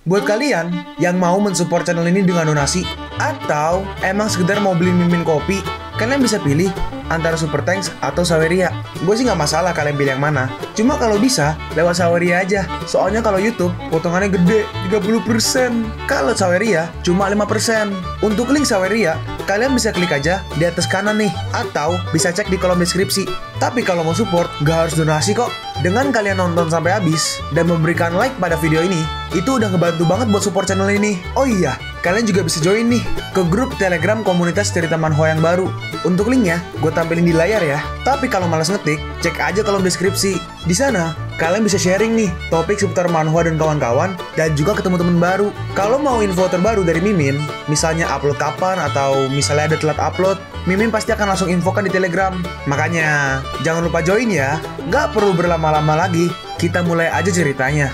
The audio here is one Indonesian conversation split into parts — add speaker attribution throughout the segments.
Speaker 1: Buat kalian yang mau mensupport channel ini dengan donasi, atau emang sekedar mau beli mimin kopi, kalian bisa pilih antara Super Thanks atau Saweria. Gue sih nggak masalah kalian pilih yang mana. Cuma kalau bisa, lewat Saweria aja. Soalnya kalau YouTube, potongannya gede, 30%. Kalau Saweria, cuma 5%. Untuk link Saweria, kalian bisa klik aja di atas kanan nih. Atau bisa cek di kolom deskripsi. Tapi kalau mau support, nggak harus donasi kok. Dengan kalian nonton sampai habis, dan memberikan like pada video ini, itu udah ngebantu banget buat support channel ini. Oh iya, kalian juga bisa join nih ke grup Telegram komunitas cerita manhwa yang baru. Untuk linknya, gue tampilin di layar ya. Tapi kalau malas ngetik, cek aja kolom deskripsi. Di sana, kalian bisa sharing nih topik seputar manhwa dan kawan-kawan, dan juga ketemu teman baru. Kalau mau info terbaru dari Mimin, misalnya upload kapan atau misalnya ada telat upload, Mimin pasti akan langsung infokan di Telegram. Makanya, jangan lupa join ya. Nggak perlu berlama-lama lagi, kita mulai aja ceritanya.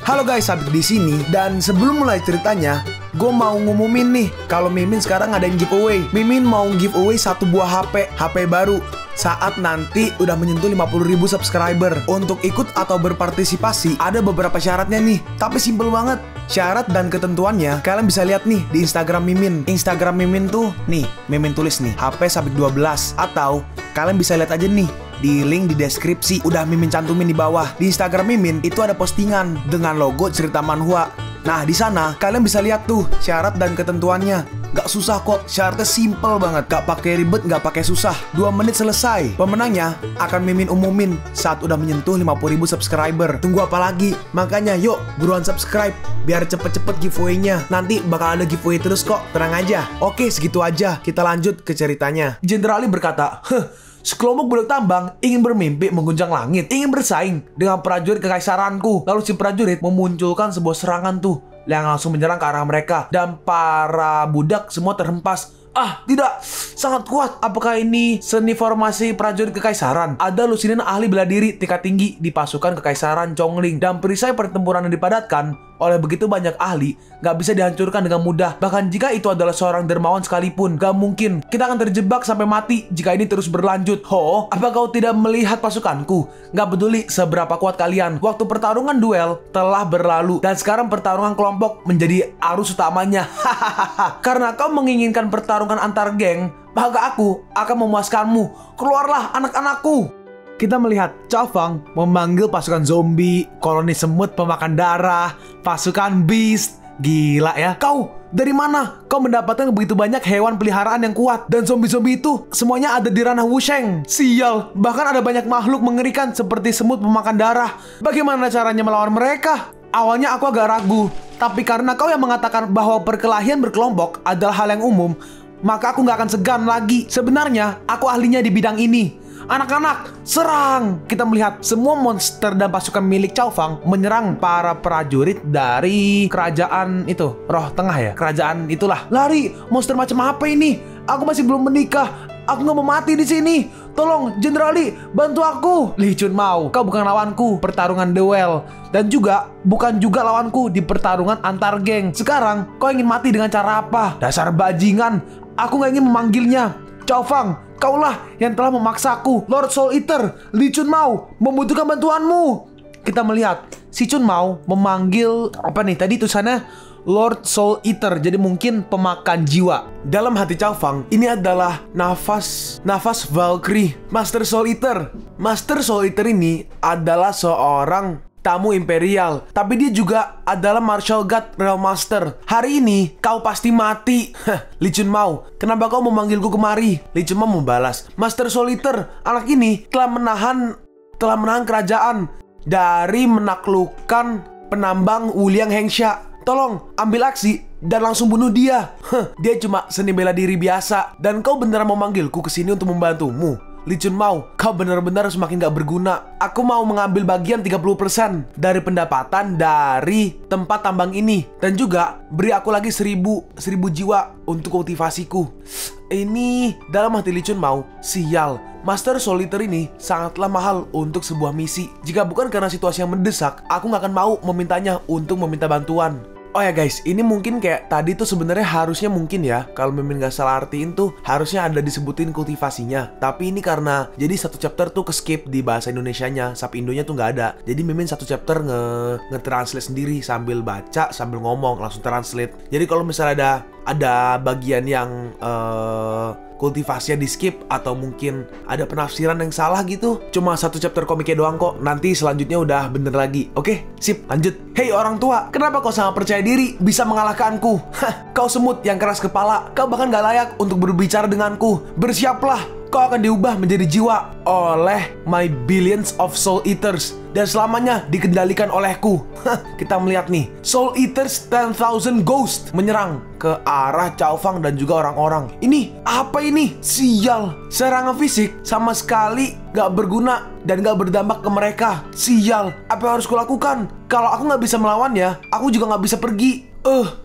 Speaker 1: Halo guys, Sabit di sini, dan sebelum mulai ceritanya, gue mau ngumumin nih kalau Mimin sekarang ada yang giveaway. Mimin mau giveaway satu buah HP baru saat nanti udah menyentuh 50.000 subscriber. Untuk ikut atau berpartisipasi ada beberapa syaratnya nih, tapi simple banget. Syarat dan ketentuannya kalian bisa lihat nih di Instagram Mimin. Instagram Mimin tuh nih, Mimin tulis nih HP Sabik 12, atau kalian bisa lihat aja nih di link di deskripsi, udah Mimin cantumin di bawah. Di Instagram Mimin itu ada postingan dengan logo cerita manhwa. Nah, di sana kalian bisa lihat tuh syarat dan ketentuannya. Gak susah kok, syaratnya simple banget. Gak pakai ribet, gak pakai susah. 2 menit selesai. Pemenangnya akan Mimin umumin saat udah menyentuh 50.000 subscriber. Tunggu apa lagi? Makanya yuk, buruan subscribe biar cepet-cepet giveaway-nya. Nanti bakal ada giveaway terus kok, tenang aja. Oke, segitu aja. Kita lanjut ke ceritanya. Jenderal Lee berkata, sekelompok budak tambang ingin bermimpi mengguncang langit, ingin bersaing dengan prajurit kekaisaranku. Lalu si prajurit memunculkan sebuah serangan tuh yang langsung menyerang ke arah mereka, dan para budak semua terhempas. Ah, tidak, sangat kuat. Apakah ini seni formasi prajurit kekaisaran? Ada lusinan ahli bela diri tingkat tinggi di pasukan kekaisaran Chongling, dan perisai pertempuran yang dipadatkan oleh begitu banyak ahli gak bisa dihancurkan dengan mudah. Bahkan jika itu adalah seorang dermawan sekalipun, gak mungkin. Kita akan terjebak sampai mati jika ini terus berlanjut. Ho, apa kau tidak melihat pasukanku? Gak peduli seberapa kuat kalian, waktu pertarungan duel telah berlalu, dan sekarang pertarungan kelompok menjadi arus utamanya. Hahaha. Karena kau menginginkan pertarungan antar geng, maka aku akan memuaskanmu. Keluarlah anak-anakku. Kita melihat Cao Fang memanggil pasukan zombie, koloni semut pemakan darah, pasukan beast. Gila ya. Kau dari mana? Kau mendapatkan begitu banyak hewan peliharaan yang kuat, dan zombie-zombie itu semuanya ada di ranah Wusheng. Sial, bahkan ada banyak makhluk mengerikan seperti semut pemakan darah. Bagaimana caranya melawan mereka? Awalnya aku agak ragu, tapi karena kau yang mengatakan bahwa perkelahian berkelompok adalah hal yang umum, maka aku nggak akan segan lagi. Sebenarnya aku ahlinya di bidang ini. Anak-anak, serang! Kita melihat semua monster dan pasukan milik Cao Fang menyerang para prajurit dari kerajaan itu, Roh Tengah ya? Kerajaan itulah. Lari! Monster macam apa ini? Aku masih belum menikah. Aku nggak mau mati di sini. Tolong, Jenderal Lee, bantu aku. Lee Chun Mao, kau bukan lawanku pertarungan duel, dan juga bukan juga lawanku di pertarungan antar geng. Sekarang kau ingin mati dengan cara apa? Dasar bajingan. Aku nggak ingin memanggilnya. Cao Fang, kaulah yang telah memaksaku. Lord Soul Eater, Lee Chun Mao membutuhkan bantuanmu. Kita melihat si Chun Mao memanggil apa nih tadi tulisannya Lord Soul Eater, jadi mungkin pemakan jiwa. Dalam hati Cao Fang, ini adalah nafas Valkyrie, Master Soul Eater. Master Soul Eater ini adalah seorang tamu imperial, tapi dia juga adalah martial god Realm Master. Hari ini kau pasti mati. Lee Chun Mao, kenapa kau memanggilku kemari? Lee Chun Mao membalas, Master Soul Eater, anak ini telah menahan kerajaan dari menaklukkan penambang Wuliang Hengsha. Tolong ambil aksi dan langsung bunuh dia. Dia cuma seni bela diri biasa, dan kau beneran memanggilku ke sini untuk membantumu? Lee Chun Mao, kau benar-benar semakin gak berguna. Aku mau mengambil bagian 30% dari pendapatan dari tempat tambang ini, dan juga beri aku lagi 1000 jiwa untuk kultivasiku. Ini dalam hati Lee Chun Mao, sial, Master Soul Eater ini sangatlah mahal untuk sebuah misi. Jika bukan karena situasi yang mendesak, aku gak akan mau memintanya untuk meminta bantuan.
Speaker 2: Oh ya guys, ini mungkin kayak tadi tuh sebenarnya harusnya mungkin ya, kalau Mimin gak salah artiin tuh harusnya ada disebutin kultivasinya. Tapi ini karena jadi satu chapter tuh ke-skip di bahasa Indonesianya, sub Indonya tuh nggak ada. Jadi Mimin satu chapter nge-translate sendiri sambil baca, sambil ngomong, langsung translate. Jadi kalau misalnya ada bagian yang kultivasinya di skip atau mungkin ada penafsiran yang salah gitu, cuma satu chapter komiknya doang kok. Nanti selanjutnya udah bener lagi. Oke, sip, lanjut. Hei orang tua, kenapa kau sangat percaya diri bisa mengalahkanku? Hah, kau semut yang keras kepala. Kau bahkan gak layak untuk berbicara denganku. Bersiaplah, kau akan diubah menjadi jiwa oleh my billions of soul eaters dan selamanya dikendalikan olehku. Kita melihat nih, Soul Eaters 10,000 Ghost menyerang ke arah Cao Fang dan juga orang-orang. Ini apa ini? Sial, serangan fisik sama sekali gak berguna dan gak berdampak ke mereka. Sial, apa yang harus kulakukan? Kalau aku gak bisa melawannya, aku juga gak bisa pergi.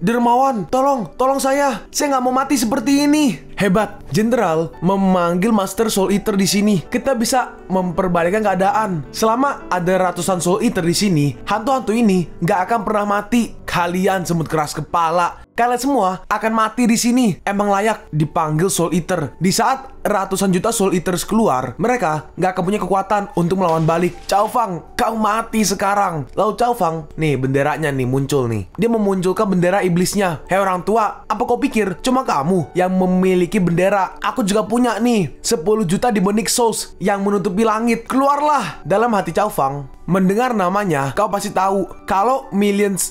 Speaker 2: Dermawan, tolong saya gak mau mati seperti ini. Hebat, Jenderal memanggil Master Soul Eater di sini. Kita bisa memperbalikan keadaan. Selama ada ratusan Soul Eater di sini, hantu-hantu ini gak akan pernah mati. Kalian semut keras kepala, kalian semua akan mati di sini. Emang layak dipanggil Soul Eater. Di saat ratusan juta Soul Eaters keluar, mereka gak akan punya kekuatan untuk melawan balik. Cao Fang, kau mati sekarang. Lalu Cao Fang, nih benderanya nih muncul nih. Dia memunculkan bendera iblisnya. Hei orang tua, apa kau pikir cuma kamu yang memiliki bendera? Aku juga punya nih 10 juta demonic souls yang menutupi langit. Keluarlah. Dalam hati Cao Fang, mendengar namanya, kau pasti tahu kalau billions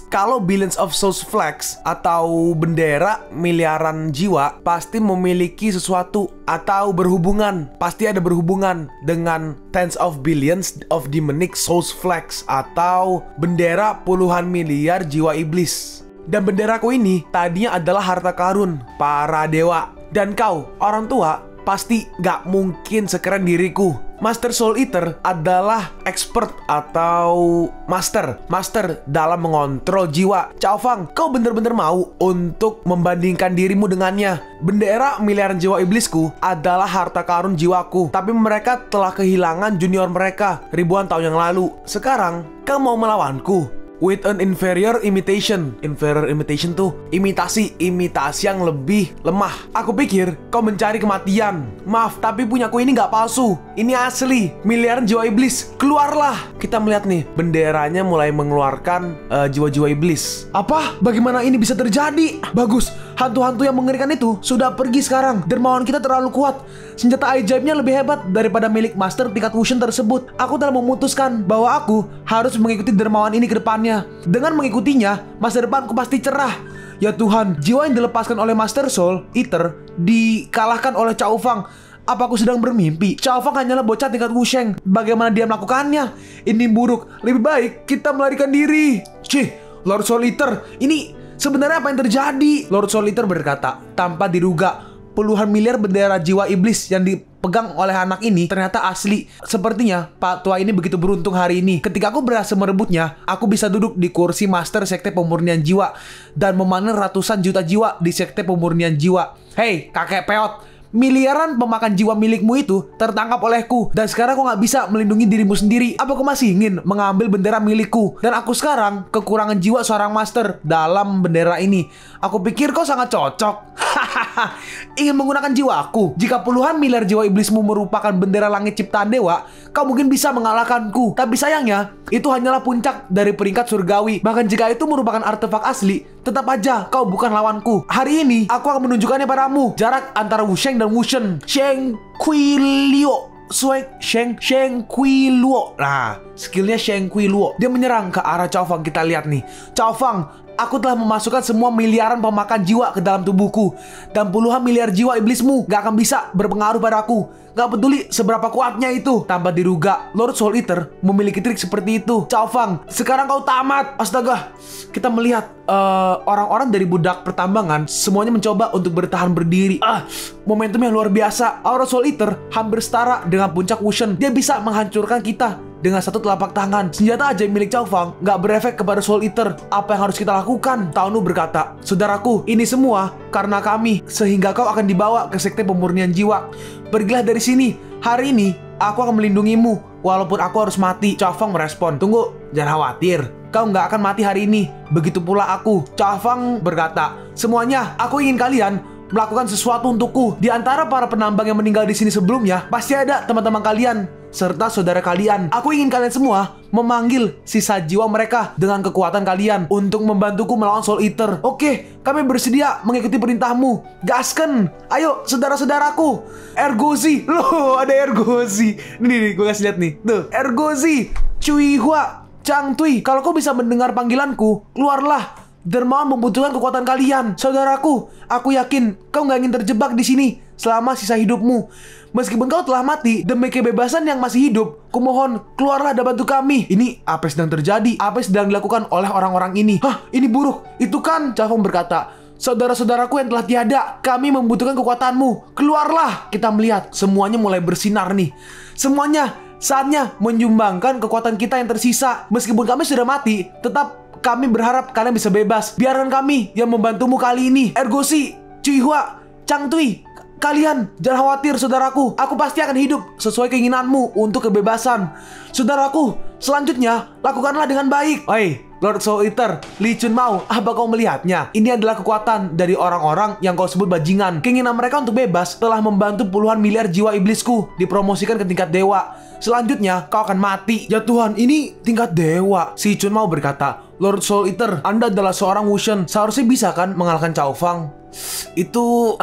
Speaker 2: of souls flags atau bendera miliaran jiwa pasti memiliki sesuatu atau berhubungan. Pasti ada berhubungan dengan tens of billions of demonic souls flags atau bendera puluhan miliar jiwa iblis. Dan benderaku ini tadinya adalah harta karun para dewa. Dan kau, orang tua, pasti gak mungkin sekeren diriku. Master Soul Eater adalah expert atau master dalam mengontrol jiwa. Cao Fang, kau bener-bener mau untuk membandingkan dirimu dengannya. Bendera miliaran jiwa iblisku adalah harta karun jiwaku, tapi mereka telah kehilangan junior mereka ribuan tahun yang lalu. Sekarang, kau mau melawanku with an inferior imitation. Inferior imitation tuh imitasi yang lebih lemah. Aku pikir kau mencari kematian. Maaf, tapi punyaku ini gak palsu. Ini asli, miliaran jiwa iblis. Keluarlah. Kita melihat nih, benderanya mulai mengeluarkan jiwa-jiwa iblis. Apa? Bagaimana ini bisa terjadi? Bagus, hantu-hantu yang mengerikan itu sudah pergi sekarang. Dermawan kita terlalu kuat. Senjata ajaibnya lebih hebat daripada milik master tingkat Wushen tersebut. Aku telah memutuskan bahwa aku harus mengikuti dermawan ini ke depannya. Dengan mengikutinya, masa depanku pasti cerah. Ya Tuhan, jiwa yang dilepaskan oleh Master Soul Eater dikalahkan oleh Cao Fang. Apa aku sedang bermimpi? Cao Fang hanyalah bocah tingkat Wusheng. Bagaimana dia melakukannya? Ini buruk. Lebih baik kita melarikan diri. Cih, Lord Soul Eater, ini sebenarnya apa yang terjadi? Lord Soul Eater berkata, tanpa diduga, puluhan miliar bendera jiwa iblis yang dipegang oleh anak ini ternyata asli. Sepertinya Pak Tua ini begitu beruntung hari ini. Ketika aku berhasil merebutnya, aku bisa duduk di kursi Master Sekte Pemurnian Jiwa dan memanen ratusan juta jiwa di Sekte Pemurnian Jiwa. Hei, kakek peot, miliaran pemakan jiwa milikmu itu tertangkap olehku. Dan sekarang kau gak bisa melindungi dirimu sendiri. Apa kau masih ingin mengambil bendera milikku? Dan aku sekarang kekurangan jiwa seorang master dalam bendera ini. Aku pikir kau sangat cocok. Ingin menggunakan jiwaku. Jika puluhan miliar jiwa iblismu merupakan bendera langit ciptaan dewa, kau mungkin bisa mengalahkanku. Tapi sayangnya, itu hanyalah puncak dari peringkat surgawi. Bahkan jika itu merupakan artefak asli, tetap aja kau bukan lawanku. Hari ini, aku akan menunjukkannya padamu. Jarak antara Wusheng dan Wushen. Sheng Kui Luo. Sheng Kui Luo. Nah, skillnya Sheng Kui Luo. Dia menyerang ke arah Cao Fang. Kita lihat nih. Cao Fang, aku telah memasukkan semua miliaran pemakan jiwa ke dalam tubuhku. Dan puluhan miliar jiwa iblismu gak akan bisa berpengaruh padaku. Gak peduli seberapa kuatnya itu. Tanpa diduga, Lord Soul Eater memiliki trik seperti itu. Cao Fang, sekarang kau tamat. Astaga. Kita melihat orang-orang dari budak pertambangan semuanya mencoba untuk bertahan berdiri. Momentum yang luar biasa. Aura Soul Eater hampir setara dengan puncak Wushen. Dia bisa menghancurkan kita dengan satu telapak tangan. Senjata ajaib milik Cao Fang gak berefek kepada Soul Eater. Apa yang harus kita lakukan? Tao Nu berkata, saudaraku, ini semua karena kami, sehingga kau akan dibawa ke Sekte Pemurnian Jiwa. Pergilah dari sini. Hari ini aku akan melindungimu walaupun aku harus mati. Cao Fang merespon, tunggu, jangan khawatir. kau nggak akan mati hari ini. Begitu pula aku. Cao Fang berkata, semuanya, aku ingin kalian melakukan sesuatu untukku. Di antara para penambang yang meninggal di sini sebelumnya, pasti ada teman-teman kalian serta saudara kalian. Aku ingin kalian semua memanggil sisa jiwa mereka dengan kekuatan kalian untuk membantuku melawan Soul Eater. Oke, kami bersedia mengikuti perintahmu. Gasken, ayo saudara-saudaraku. Ergozi, loh ada Ergozi. Nih, gue kasih lihat nih. Tuh, Ergozi, Cui Hua, Chang Tui. Kalau kau bisa mendengar panggilanku, keluarlah. Dermawan membutuhkan kekuatan kalian. Saudaraku, aku yakin kau nggak ingin terjebak di sini selama sisa hidupmu. Meskipun kau telah mati, demi kebebasan yang masih hidup, kumohon keluarlah dan bantu kami. Ini apa yang sedang terjadi? Apa yang sedang dilakukan oleh orang-orang ini? Hah, ini buruk. Itu kan, Cao Fang berkata, saudara-saudaraku yang telah tiada, kami membutuhkan kekuatanmu. Keluarlah. Kita melihat semuanya mulai bersinar nih. Semuanya saatnya menyumbangkan kekuatan kita yang tersisa. Meskipun kami sudah mati, tetap kami berharap kalian bisa bebas. Biarkan kami yang membantumu kali ini. Ergozi, Cui Hua, Chang Tui, kalian jangan khawatir saudaraku. Aku pasti akan hidup sesuai keinginanmu untuk kebebasan. Saudaraku, selanjutnya lakukanlah dengan baik. Oi, Lord Soul Eater, Li Chunmao, apa kau melihatnya? Ini adalah kekuatan dari orang-orang yang kau sebut bajingan. Keinginan mereka untuk bebas telah membantu puluhan miliar jiwa iblisku dipromosikan ke tingkat dewa. Selanjutnya, kau akan mati. Ya Tuhan, ini tingkat dewa. Si Chunmao berkata, Lord Soul Eater, Anda adalah seorang Wushen. Seharusnya bisa kan mengalahkan Cao Fang? Itu,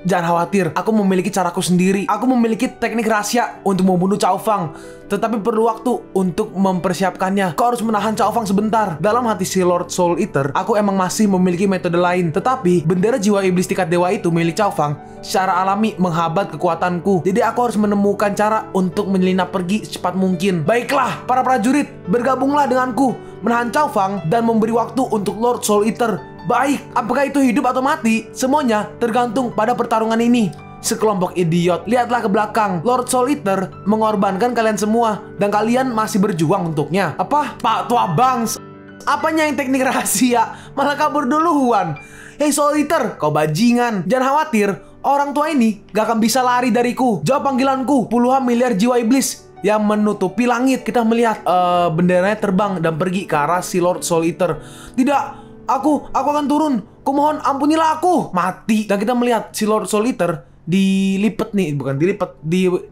Speaker 2: jangan khawatir, aku memiliki caraku sendiri. Aku memiliki teknik rahasia untuk membunuh Cao Fang. Tetapi perlu waktu untuk mempersiapkannya. Kau harus menahan Cao Fang sebentar. Dalam hati si Lord Soul Eater, aku emang masih memiliki metode lain. Tetapi bendera jiwa iblis tingkat dewa itu milik Cao Fang secara alami menghambat kekuatanku. Jadi aku harus menemukan cara untuk menyelinap pergi secepat mungkin. Baiklah, para prajurit, bergabunglah denganku, menahan Cao Fang dan memberi waktu untuk Lord Soul Eater. Baik, apakah itu hidup atau mati? Semuanya tergantung pada pertarungan ini. Sekelompok idiot, lihatlah ke belakang. Lord Soul Eater mengorbankan kalian semua, dan kalian masih berjuang untuknya. Apa? Pak Tua Bangs, apanya yang teknik rahasia? Malah kabur duluan. Hei Soul Eater, kau bajingan. Jangan khawatir, orang tua ini gak akan bisa lari dariku. Jawab panggilanku, puluhan miliar jiwa iblis yang menutupi langit. Kita melihat benderanya terbang dan pergi ke arah si Lord Soul Eater. Tidak, aku akan turun. Kumohon ampunilah aku. Mati. Dan kita melihat si Lord Soul Eater dilipet nih, bukan dilipet,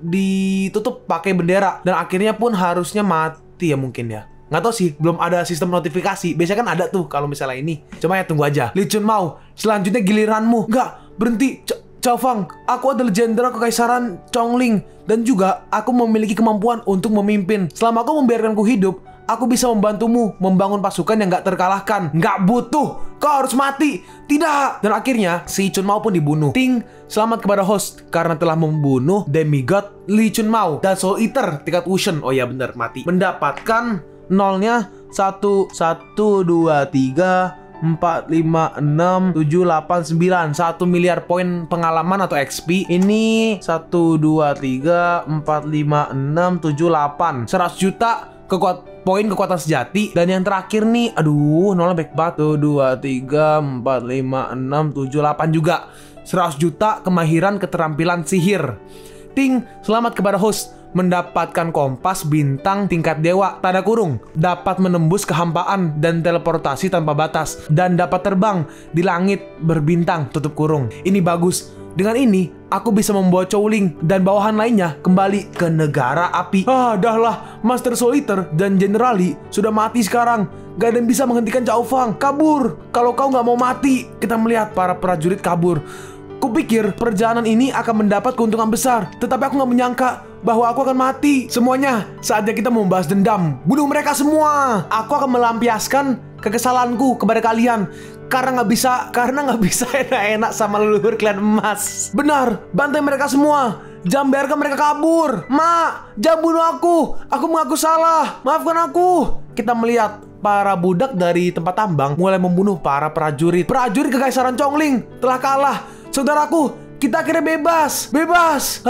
Speaker 2: ditutup pakai bendera, dan akhirnya pun harusnya mati ya mungkin ya. Nggak tahu sih, belum ada sistem notifikasi. Biasanya kan ada tuh kalau misalnya ini. Cuma ya tunggu aja. Li Chunmao, selanjutnya giliranmu. Nggak, berhenti. Cao Fang, aku adalah jenderal kekaisaran Chongling, dan juga aku memiliki kemampuan untuk memimpin. Selama aku membiarkanku hidup, aku bisa membantumu membangun pasukan yang gak terkalahkan. Gak butuh, kau harus mati. Tidak. Dan akhirnya si Chunmao pun dibunuh. Ting, selamat kepada host karena telah membunuh demigod Li Chunmao. Dan Soul Eater tingkat Wushen, oh ya bener, mati, mendapatkan nolnya 1, 2, 3, 4, 5, 6, 7, 8, 9. 1 miliar poin pengalaman atau XP. Ini 1, 2, 3, 4, 5, 6, 7, 8. 100 juta poin kekuatan sejati. Dan yang terakhir nih, aduh, nolnya baik banget. 1, 2, 3, 4, 5, 6, 7, 8 juga. 100 juta kemahiran keterampilan sihir. Ting, selamat kepada host, mendapatkan kompas bintang tingkat dewa, tanda kurung, dapat menembus kehampaan dan teleportasi tanpa batas, dan dapat terbang di langit berbintang, tutup kurung. Ini bagus. Dengan ini, aku bisa membawa Chongling dan bawahan lainnya kembali ke negara api. Dahlah, Master Soul Eater dan General Li sudah mati sekarang. Gak ada yang bisa menghentikan Cao Fang. Kabur, kalau kau gak mau mati. Kita melihat para prajurit kabur. Kupikir perjalanan ini akan mendapat keuntungan besar, tetapi aku gak menyangka bahwa aku akan mati. Semuanya, saatnya kita membahas dendam. Bunuh mereka semua. Aku akan melampiaskan kekesalanku kepada kalian karena nggak bisa enak-enak sama leluhur klan emas. Benar, bantai mereka semua. Jangan biarkan mereka kabur. Ma, jangan bunuh aku. Aku mengaku salah. Maafkan aku. Kita melihat para budak dari tempat tambang mulai membunuh para prajurit. Prajurit kekaisaran Chongling telah kalah. Saudaraku, kita akhirnya bebas. Bebas.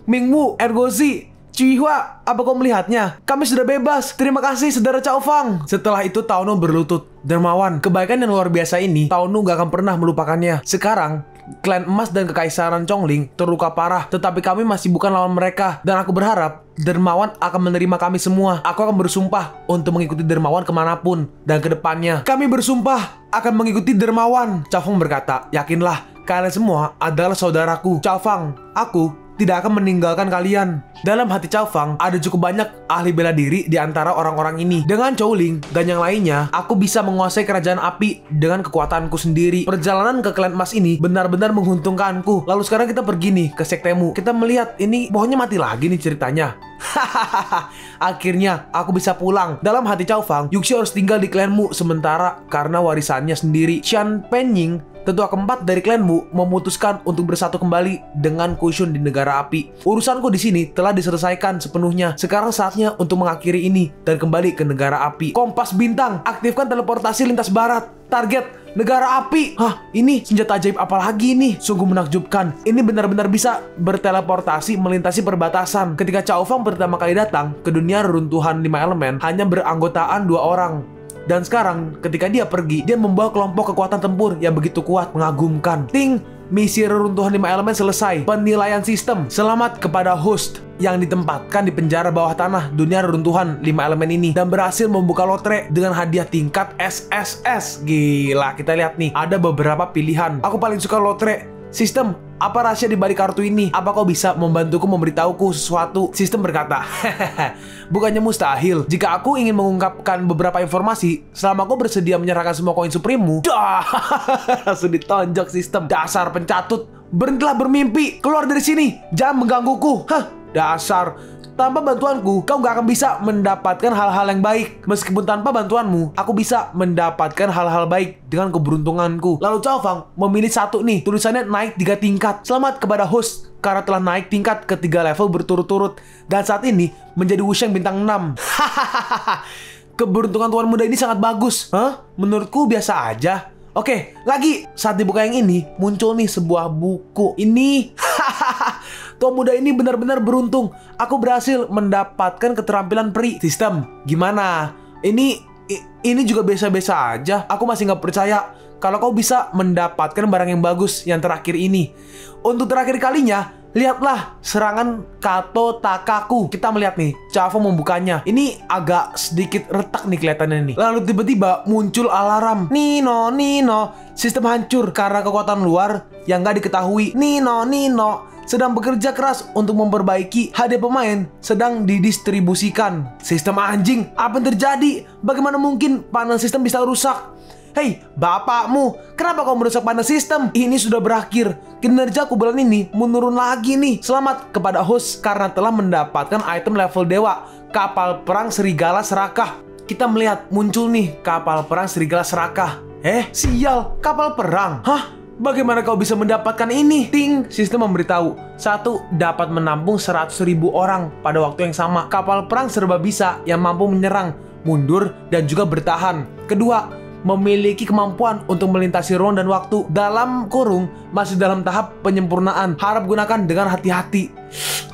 Speaker 2: Mingwu, Ergozi, Cui Hua, apa kau melihatnya? Kami sudah bebas. Terima kasih saudara Cao Fang. Setelah itu Tao Nu berlutut. Dermawan, kebaikan yang luar biasa ini Tao Nu gak akan pernah melupakannya. Sekarang Klan Emas dan Kekaisaran Chongling terluka parah, tetapi kami masih bukan lawan mereka. Dan aku berharap Dermawan akan menerima kami semua. Aku akan bersumpah untuk mengikuti Dermawan kemanapun dan ke depannya. Kami bersumpah akan mengikuti Dermawan. Cao Fang berkata, yakinlah, kalian semua adalah saudaraku. Cao Fang, aku tidak akan meninggalkan kalian. Dalam hati Cao Fang ada cukup banyak ahli bela diri di antara orang-orang ini. Dengan Chou Ling dan yang lainnya, aku bisa menguasai kerajaan api dengan kekuatanku sendiri. Perjalanan ke Klan Emas ini benar-benar menguntungkanku. Lalu sekarang kita pergi nih ke sektemu. Kita melihat ini pohonnya mati lagi nih ceritanya. Hahaha, akhirnya aku bisa pulang. Dalam hati Cao Fang, Yuxi harus tinggal di klanmu sementara karena warisannya sendiri. Xian Penying, tetua keempat dari klanmu, memutuskan untuk bersatu kembali dengan Kushun di negara api. Urusanku di sini telah diselesaikan sepenuhnya. Sekarang saatnya untuk mengakhiri ini dan kembali ke negara api. Kompas bintang, aktifkan teleportasi lintas barat. Target negara api. Hah, ini senjata ajaib apa lagi nih? Sungguh menakjubkan. Ini benar-benar bisa berteleportasi melintasi perbatasan. Ketika Cao Fang pertama kali datang ke dunia reruntuhan 5 elemen, hanya beranggotaan 2 orang. Dan sekarang ketika dia pergi, dia membawa kelompok kekuatan tempur yang begitu kuat, mengagumkan. Ting, misi reruntuhan 5 elemen selesai. Penilaian sistem. Selamat kepada host yang ditempatkan di penjara bawah tanah dunia reruntuhan 5 elemen ini dan berhasil membuka lotre dengan hadiah tingkat SSS. Gila, kita lihat nih, ada beberapa pilihan. Aku paling suka lotre. Sistem, apa rahasia di balik kartu ini? Apa kau bisa membantuku memberitahuku sesuatu? Sistem berkata, bukannya mustahil. Jika aku ingin mengungkapkan beberapa informasi, selama kau bersedia menyerahkan semua koin suprememu. Dah, langsung ditonjok sistem. Dasar pencatut, berhentilah bermimpi. Keluar dari sini, jangan menggangguku. Hah, dasar. Tanpa bantuanku, kau gak akan bisa mendapatkan hal-hal yang baik. Meskipun tanpa bantuanmu, aku bisa mendapatkan hal-hal baik dengan keberuntunganku. Lalu Cao Fang memilih satu nih, tulisannya naik 3 tingkat. Selamat kepada host karena telah naik tingkat ke 3 level berturut-turut. Dan saat ini menjadi Wusheng bintang 6. Hahaha. Keberuntungan tuan muda ini sangat bagus. Hah? Menurutku biasa aja. Oke, lagi saat dibuka yang ini muncul nih sebuah buku. Ini tuan muda ini benar-benar beruntung. Aku berhasil mendapatkan keterampilan peri. Sistem, gimana? Ini juga biasa-biasa aja. Aku masih nggak percaya kalau kau bisa mendapatkan barang yang bagus yang terakhir ini. Untuk terakhir kalinya, lihatlah serangan Kato Takaku. Kita melihat nih, Cao Fang membukanya. Ini agak sedikit retak nih kelihatannya nih. Lalu tiba-tiba muncul alarm. Nino, sistem hancur karena kekuatan luar yang gak diketahui. Nino sedang bekerja keras untuk memperbaiki. Hadiah pemain sedang didistribusikan. Sistem anjing, apa yang terjadi? Bagaimana mungkin panel sistem bisa rusak? Hei, bapakmu, kenapa kau merusak panel sistem? Ini sudah berakhir. Kinerjaku bulan ini menurun lagi nih. Selamat kepada host karena telah mendapatkan item level dewa, kapal perang Serigala Serakah. Kita melihat muncul nih kapal perang Serigala Serakah. Sial, kapal perang. Hah? Bagaimana kau bisa mendapatkan ini? Ting, sistem memberitahu. 1, dapat menampung 100.000 orang pada waktu yang sama. Kapal perang serba bisa yang mampu menyerang, mundur, dan juga bertahan. Kedua, memiliki kemampuan untuk melintasi ruang dan waktu. Dalam kurung, masih dalam tahap penyempurnaan. Harap gunakan dengan hati-hati.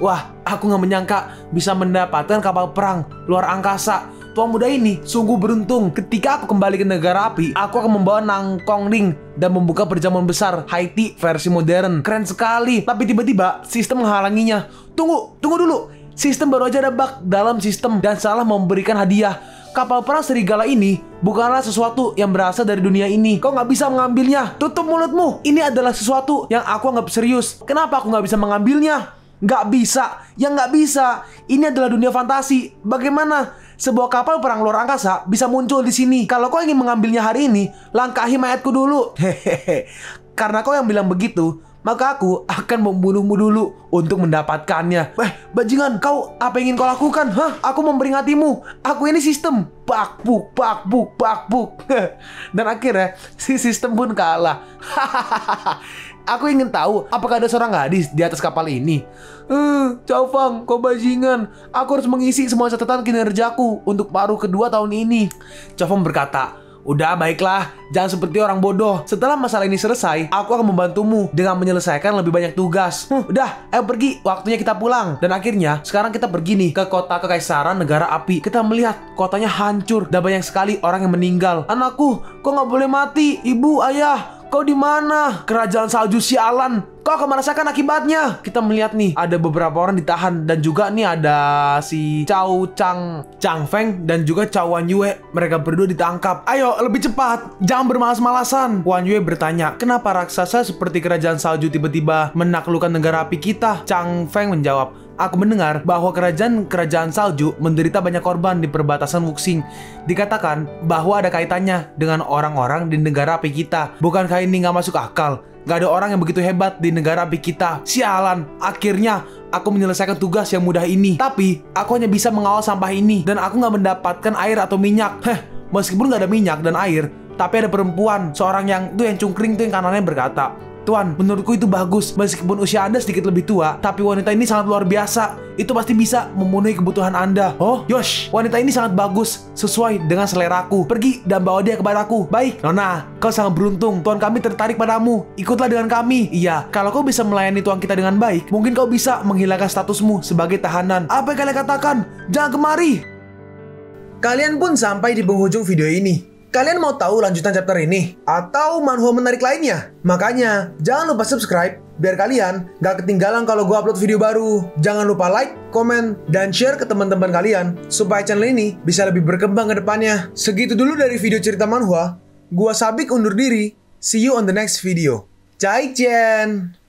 Speaker 2: Wah, aku nggak menyangka bisa mendapatkan kapal perang luar angkasa. Tuan muda ini sungguh beruntung. Ketika aku kembali ke negara api, aku akan membawa Nangkong Ling dan membuka perjamuan besar Haiti versi modern. Keren sekali. Tapi tiba-tiba sistem menghalanginya. Tunggu dulu. Sistem baru aja ada bug dalam sistem dan salah memberikan hadiah. Kapal perang serigala ini bukanlah sesuatu yang berasal dari dunia ini. Kau nggak bisa mengambilnya. Tutup mulutmu. Ini adalah sesuatu yang aku anggap serius. Kenapa aku nggak bisa mengambilnya? Nggak bisa. Ya nggak bisa. Ini adalah dunia fantasi. Bagaimana sebuah kapal perang luar angkasa bisa muncul di sini? Kalau kau ingin mengambilnya hari ini, langkahi mayatku dulu. Hehehe. Karena kau yang bilang begitu, maka aku akan membunuhmu dulu untuk mendapatkannya. Bajingan, kau apa yang ingin kau lakukan? Hah? Aku memperingatimu. Aku ini sistem. Pak buk. Dan akhirnya si sistem pun kalah. Aku ingin tahu apakah ada seorang gadis di atas kapal ini. Cao Fang, kau bajingan. Aku harus mengisi semua catatan kinerjaku untuk paruh kedua tahun ini. Cao Fang berkata, udah baiklah, jangan seperti orang bodoh. Setelah masalah ini selesai, aku akan membantumu dengan menyelesaikan lebih banyak tugas. Udah, ayo pergi, waktunya kita pulang. Dan akhirnya, sekarang kita pergi nih ke kota kekaisaran negara api. Kita melihat kotanya hancur dan banyak sekali orang yang meninggal. Anakku, kau nggak boleh mati. Ibu, ayah, kau di mana? Kerajaan salju sialan, kau akan merasakan akibatnya. Kita melihat nih, ada beberapa orang ditahan. Dan juga nih ada si Chang Feng dan juga Cao Wan Yue. Mereka berdua ditangkap. Ayo, lebih cepat, jangan bermalas-malasan. Wan Yue bertanya, kenapa raksasa seperti kerajaan salju tiba-tiba menaklukkan negara api kita? Chang Feng menjawab, aku mendengar bahwa kerajaan salju menderita banyak korban di perbatasan Wuxing. Dikatakan bahwa ada kaitannya dengan orang-orang di negara api kita. Bukankah ini nggak masuk akal? Gak ada orang yang begitu hebat di negara api kita. Sialan, akhirnya aku menyelesaikan tugas yang mudah ini. Tapi aku hanya bisa mengawal sampah ini. Dan aku nggak mendapatkan air atau minyak. Meskipun nggak ada minyak dan air, tapi ada perempuan, seorang yang cungkring tuh yang kanannya berkata, Tuan, menurutku itu bagus. Meskipun usia Anda sedikit lebih tua, tapi wanita ini sangat luar biasa. Itu pasti bisa memenuhi kebutuhan Anda. Oh, Yosh, wanita ini sangat bagus, sesuai dengan seleraku. Pergi dan bawa dia kepadaku. Baik, Nona, kau sangat beruntung. Tuan kami tertarik padamu. Ikutlah dengan kami. Iya, kalau kau bisa melayani tuan kita dengan baik, mungkin kau bisa menghilangkan statusmu sebagai tahanan. Apa yang kalian katakan? Jangan kemari.
Speaker 1: Kalian pun sampai di penghujung video ini. Kalian mau tahu lanjutan chapter ini? Atau manhwa menarik lainnya? Makanya, jangan lupa subscribe biar kalian gak ketinggalan kalau gue upload video baru. Jangan lupa like, komen, dan share ke teman-teman kalian supaya channel ini bisa lebih berkembang ke depannya. Segitu dulu dari video cerita manhwa. Gua Sabik undur diri. See you on the next video. Zaijian!